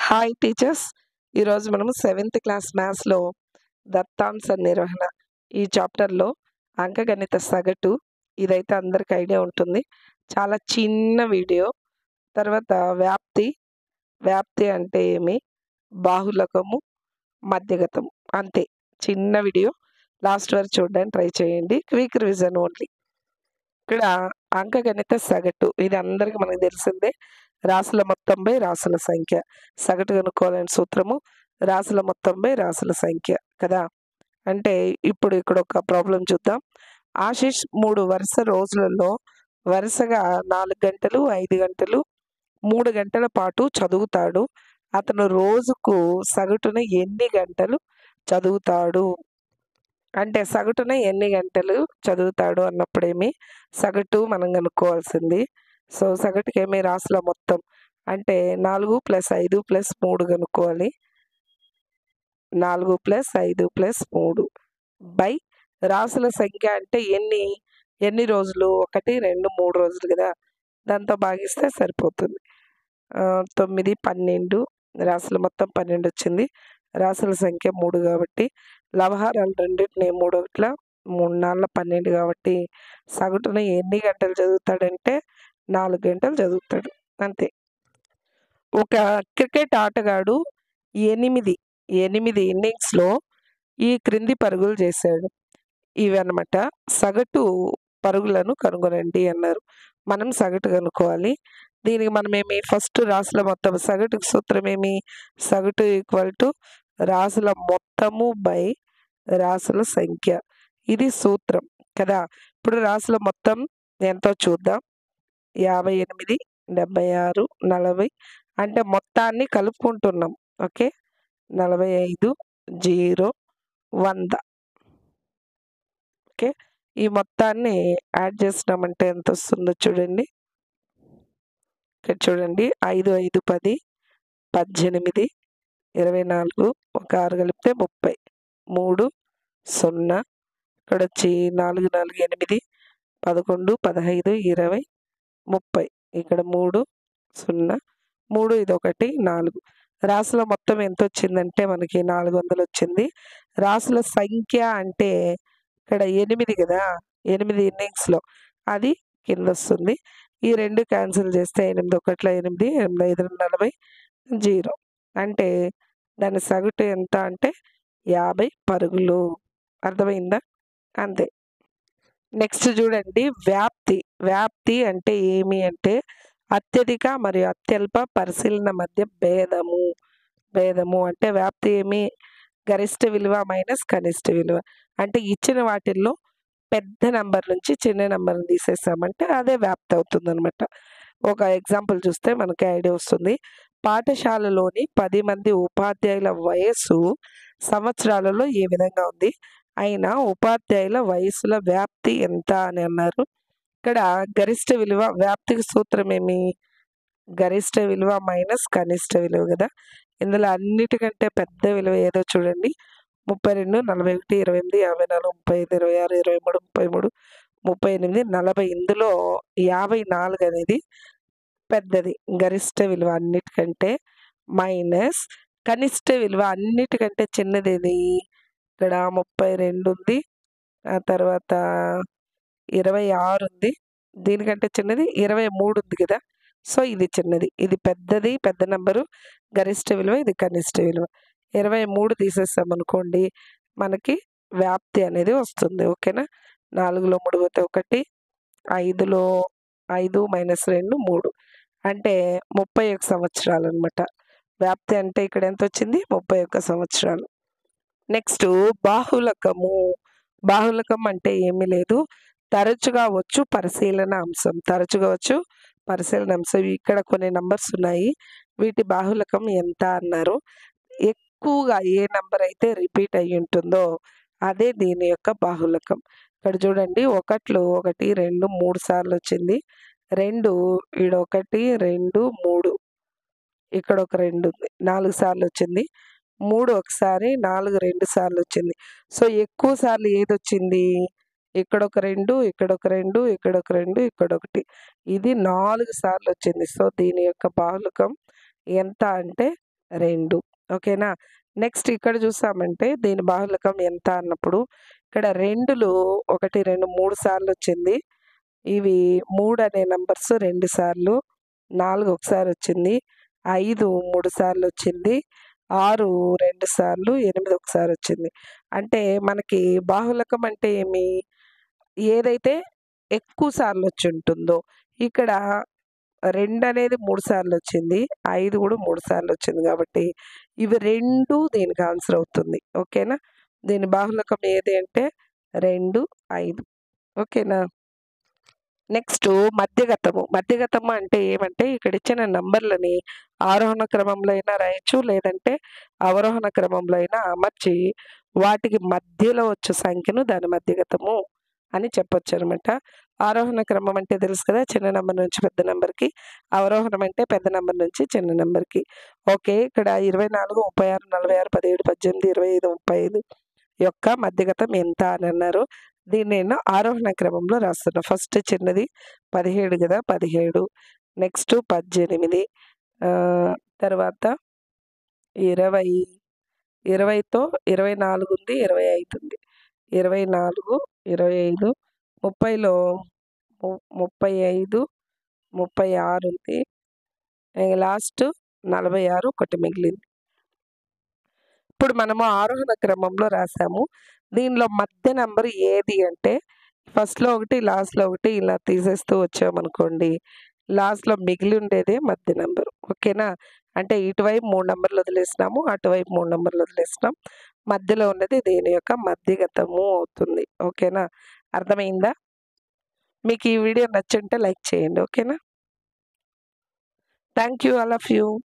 Hi teachers. ఈరోజు మనము 7th class మ్యాథ్స్‌లో దత్తాంశ నిర్వహణ ఈ చాప్టర్‌లో అంకగణిత సగటు ఇదైతే అందరికి ఐడియా ఉంటుంది. చాలా చిన్న వీడియో. తర్వాత వ్యాప్తి, వ్యాప్తి అంటే ఏమి? బాహుళకము, మధ్యగతం అంతే. చిన్న వీడియో. లాస్ట్ వరకు చూడడానికి ట్రై చేయండి. Quick revision only. ఇక్కడ అంకగణిత సగటు ఇది అందరికి మనకు తెలిసిందే. రాసుల మొత్తం బై రాసుల సంఖ్య. సగటు కనుక్కోవాలని సూత్రము రాసుల మొత్తం బై రాసుల సంఖ్య కదా. అంటే ఇప్పుడు ఇక్కడ ఒక ప్రాబ్లం చూద్దాం. ఆశిష్ 3 వరుస రోజులలో వరుసగా 4 గంటలు, 5 గంటలు, 3 గంటల పాటు చదువుతాడు. అతను రోజుకు సగటున ఎన్ని గంటలు చదువుతాడు? అంటే సగటున ఎన్ని గంటలు చదువుతాడు అన్నప్పుడేమి సగటు మనం కనుక్కోవాల్సింది. సో సగటుకేమి రాసుల మొత్తం అంటే 4 + 5 + 3 కనుక్కోవాలి. 4 + 5 + 3 బై రాసుల సంఖ్య అంటే ఎన్ని రోజులు? 1, 2, 3 రోజులు కదా. దాంతో భాగిస్తే సరిపోతుంది. 9, 12 రాసుల మొత్తం 12 వచ్చింది. రాసుల సంఖ్య 3 కాబట్టి లవహారాలు రెండిటిని 3 ఒకట్ల 3 నాలుగు 12 కాబట్టి సగటున ఎన్ని గంటలు చదువుతాడంటే 4 గంటలు చదువుతాడు అంతే. ఒక క్రికెట్ ఆటగాడు 8 ఇన్నింగ్స్‌లో ఈ క్రింది పరుగులు చేశాడు. ఇవన్నమాట. సగటు పరుగులను కనుగొనండి అన్నారు. మనం సగటు కనుక్కోవాలి. దీనికి మనమేమి ఫస్ట్ రాసుల మొత్తం సగటుకు సూత్రం ఏమి? సగటు = రాసుల మొత్తము బై రాసుల సంఖ్య. ఇది సూత్రం కదా. ఇప్పుడు రాసుల మొత్తం ఎంతో చూద్దాం. 58, 76, 40 అంటే మొత్తాన్ని కలుపుకుంటున్నాం. ఓకే. 45, 0, 100. ఓకే. ఈ మొత్తాన్ని యాడ్ చేసినామంటే ఎంత వస్తుందో చూడండి. ఇక్కడ చూడండి 5, 5, 10, 18, 24, ఒక 6 కలిపితే 30, 3, 0, ఇక్కడొచ్చి 4, 4, 8, 11, 15, 20, 30, ఇక్కడ 3, 0, 3 ఇది 1, 4. రాసుల మొత్తం ఎంత వచ్చిందంటే మనకి 400 వచ్చింది. రాసుల సంఖ్య అంటే ఇక్కడ 8 కదా. 8 ఇన్నింగ్స్‌లో అది కింద వస్తుంది. ఈ 2 క్యాన్సిల్ చేస్తే 8 1 8, 8 5 40, 0 అంటే దాని సగటు ఎంత అంటే 50 పరుగులు. అర్థమైందా? అంతే. నెక్స్ట్ చూడండి వ్యాప్తి. వ్యాప్తి అంటే ఏమి అంటే అత్యధిక మరియు అత్యల్ప పరిశీలన మధ్య భేదము అంటే వ్యాప్తి ఏమి? గరిష్ట విలువ మైనస్ కనిష్ట విలువ. అంటే ఇచ్చిన వాటిల్లో పెద్ద నంబర్ నుంచి చిన్న నంబర్ని తీసేసామంటే అదే వ్యాప్తి అవుతుందన్నమాట. ఒక ఎగ్జాంపుల్ చూస్తే మనకి ఐడియా వస్తుంది. పాఠశాలలోని 10 మంది ఉపాధ్యాయుల వయస్సు సంవత్సరాలలో ఏ విధంగా ఉంది? అయినా ఉపాధ్యాయుల వయస్సుల వ్యాప్తి ఎంత అని అన్నారు. ఇక్కడ గరిష్ట విలువ వ్యాప్తికి సూత్రం ఏమి? గరిష్ట విలువ మైనస్ కనిష్ట విలువ కదా. ఇందులో అన్నిటికంటే పెద్ద విలువ ఏదో చూడండి. 32, 41, 28, 54, 35, 26, 23, 33, 40. ఇందులో 54 అనేది పెద్దది గరిష్ట విలువ అన్నిటికంటే. మైనస్ కనిష్ట విలువ అన్నిటికంటే చిన్నదేది? ఇక్కడ 32 ఉంది. ఆ తర్వాత 26 ఉంది. దీనికంటే చిన్నది 23 ఉంది కదా. సో ఇది చిన్నది. ఇది పెద్దది, పెద్ద నంబరు గరిష్ట విలువ, ఇది కనిష్ట విలువ. 23 తీసేసామనుకోండి మనకి వ్యాప్తి అనేది వస్తుంది. ఓకేనా. 4లో 3 పోతే 1, 5లో 5 - 2 3 అంటే 31 సంవత్సరాలు అనమాట. వ్యాప్తి అంటే ఇక్కడ ఎంత వచ్చింది? 31 సంవత్సరాలు. నెక్స్ట్ బాహుళకము. బాహుళకం అంటే ఏమీ లేదు, తరచుగా వచ్చు పరిశీలన అంశం. తరచుగా వచ్చు పరిశీలన అంశం. ఇక్కడ కొన్ని నంబర్స్ ఉన్నాయి. వీటి బాహుళకం ఎంత అన్నారు. ఎక్కువగా ఏ నంబర్ అయితే రిపీట్ అయ్యి ఉంటుందో అదే దీని యొక్క బాహుళకం. ఇక్కడ చూడండి 1, 1, 2, 3 సార్లు వచ్చింది. 2 ఈడ 1, 2, 3 ఇక్కడ ఒక 2 ఉంది. 4 సార్లు వచ్చింది. 3 ఒకసారి, 4 2 సార్లు వచ్చింది. సో ఎక్కువ సార్లు ఏదొచ్చింది? ఇక్కడొక 2, ఇక్కడొక 2, ఇక్కడొక 2, ఇక్కడొకటి. ఇది 4 సార్లు వచ్చింది. సో దీని యొక్క బాహుళకం ఎంత అంటే 2 ఓకేనా. నెక్స్ట్ ఇక్కడ చూసామంటే దీని బాహుళకం ఎంత అన్నప్పుడు ఇక్కడ 2లు 1, 2, 3 సార్లొచ్చింది. ఇవి 3 అనే నంబర్స్ 2 సార్లు, 4 ఒకసారి వచ్చింది, 5 3 సార్లొచ్చింది, 6 2 సార్లు, 8 ఒకసారి వచ్చింది. అంటే మనకి బాహుళకం అంటే ఏమి? ఏదైతే ఎక్కువ సార్లొచ్చి ఉంటుందో ఇక్కడ 2 అనేది 3 సార్లొచ్చింది, 5 కూడా 3 సార్లొచ్చింది కాబట్టి ఇవి 2 దీనికి ఆన్సర్ అవుతుంది. ఓకేనా. దీని బాహుళకం ఏది అంటే 2, 5 ఓకేనా. నెక్స్టు మధ్యగతము. మధ్యగతము అంటే ఏమంటే ఇక్కడిచ్చిన నంబర్‌లని ఆరోహణ క్రమంలో అయినా రాయొచ్చు. లేదంటే అవరోహణ క్రమంలో అయినా అమర్చి వాటికి మధ్యలో వచ్చే సంఖ్యను దాని మధ్యగతము అని చెప్పొచ్చనమాట. ఆరోహణ క్రమం అంటే తెలుసు కదా! చిన్న నంబర్ నుంచి పెద్ద నంబర్‌కి. అవరోహణం అంటే పెద్ద నంబర్ నుంచి చిన్న నంబర్‌కి. ఓకే. ఇక్కడ 24, 36, 46, 17, 18, 25, 35 యొక్క మధ్యగతం ఎంత అని అన్నారు. దీన్ని నేను ఆరోహణ క్రమంలో రాస్తున్నా. ఫస్ట్ చిన్నది 17 గదా! 17 నెక్స్ట్ 18 తర్వాత 20, 20తో 24 ఉంది, 25 ఉంది. 24, 25 30లో 35, 36 ఉంది. లాస్ట్ 46 ఒకటి మిగిలింది. ఇప్పుడు మనము ఆరోహణ క్రమంలో రాసాము. దీనిలో మధ్య నంబర్ ఏది అంటే ఫస్ట్‌లో ఒకటి, లాస్ట్‌లో ఒకటి ఇలా తీసేస్తూ వచ్చామనుకోండి. లాస్ట్‌లో మిగిలి ఉండేదే మధ్య నంబరు. ఓకేనా. అంటే ఇటువైపు 3 నంబర్‌లు వదిలేసినాము. అటువైపు 3 నంబర్‌లు వదిలేసినాం. మధ్యలో ఉన్నది దీని యొక్క మధ్యగతము అవుతుంది. ఓకేనా. అర్థమైందా? మీకు ఈ వీడియో నచ్చుంటే లైక్ చేయండి. ఓకేనా. Thank you all of you.